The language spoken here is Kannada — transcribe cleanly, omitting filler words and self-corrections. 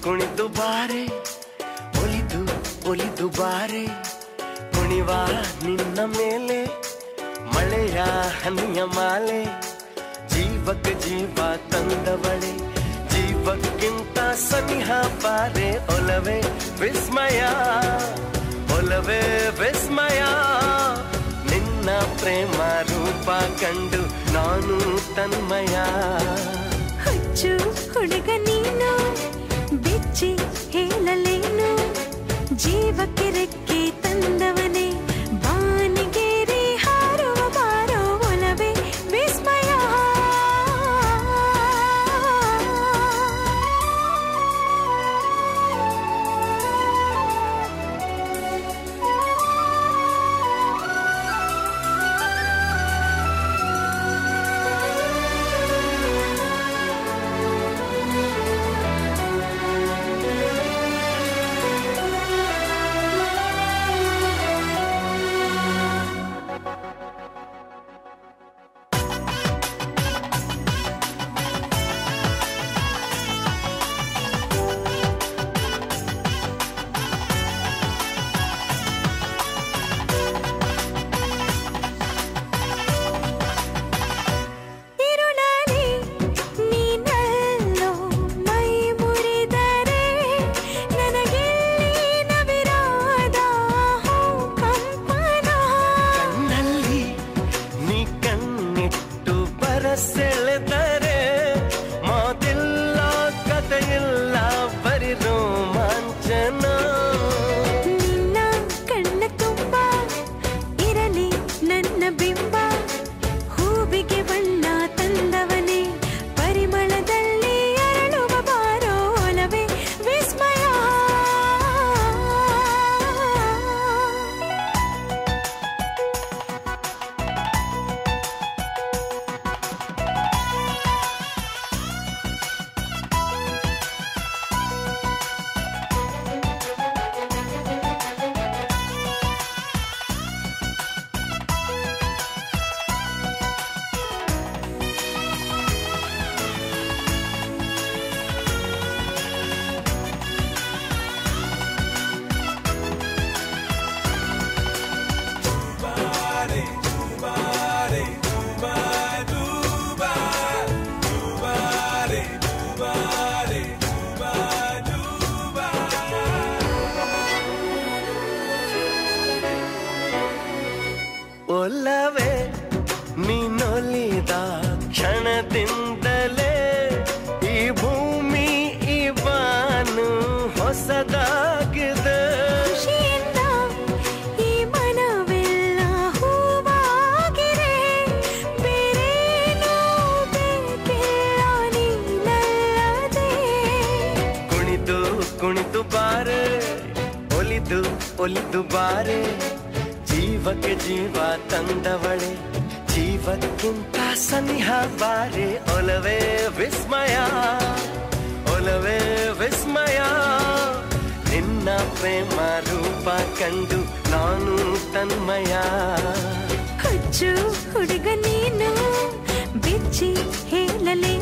ಕುಣಿದು ಬಾರೆ ಒಲಿದು ಒಲಿದು ಬಾರೆ ಕುಣಿವ ನಿನ್ನ ಮೇಲೆ ಮಳೆಯ ಹನಿಯ ಮಾಲೆ ಜೀವಕ್ಕೆ ಜೀವ ತಂದವಳೆ ಜೀವಕ್ಕಿಂತ ಸನಿಹ ಬಾರೆ ಒಲವೇ ವಿಸ್ಮಯ ಒಲವೇ ವಿಸ್ಮಯ ನಿನ್ನ ಪ್ರೇಮ ರೂಪ ಕಂಡು ನಾನು ತನ್ಮಯ ಹುಚ್ಚು ಹುಡುಗ ನೀನು ಬೆಚ್ಚಿ ಹೇಳಲೇನು ಜೀವಕ್ಕೆ ರೆಕ್ಕೆ ತಂದವನೇ ಬಾನಿಗೇರಿ ಹಾರುವ ಬಾರೋ ಒಲವೇ ವಿಸ್ಮಯ ಸೆಳೆದರೆ ಮಾತಿಲ್ಲ ಕಥೆಯಿಲ್ಲ ಬರಿ ರೋಮಾಂಚನ ನಿನ್ನ ಕಣ್ಣ ತುಂಬ ಇರಲಿ ನನ್ನ ಬಿಂಬ ಹೂವಿಗೆ ಬಣ್ಣ ತಂದವನೇ ಪರಿಮಳದಲ್ಲಿ ಅರಳುವ ಬಾರೋ ಒಲವೇ ವಿಸ್ಮಯ ಒಲವೇ ನೀನೊಲಿದ ಕ್ಷಣದಿಂದಲೇ ಈ ಭೂಮಿ ಈ ಬಾನು ಹೊಸದಾಗಿದೆ ಖುಷಿಯಿಂದ ಈ ಮನವೆಲ್ಲ ಹೂವಾಗಿದೆ ಬೇರೇನೂ ಬೇಕಿಲ್ಲ ನೀನಲ್ಲದೆ ಕುಣಿದು ಕುಣಿದು ಬಾರೆ ಒಲಿದು ಒಲಿದು ಬಾರೆ ಜೀವಕ್ಕೆ ಜೀವ ತಂದವಳೆ ಜೀವಕ್ಕಿಂತ ಸನಿಹ ಬಾರೆ ಒಲವೇ ವಿಸ್ಮಯ ಒಲವೇ ವಿಸ್ಮಯ ನಿನ್ನ ಪ್ರೇಮ ರೂಪ ಕಂಡು ನಾನು ತನ್ಮಯ ಹುಚ್ಚು ಹುಡುಗ ನೀನು ಬೆಚ್ಚಿ ಹೇಳಲೇ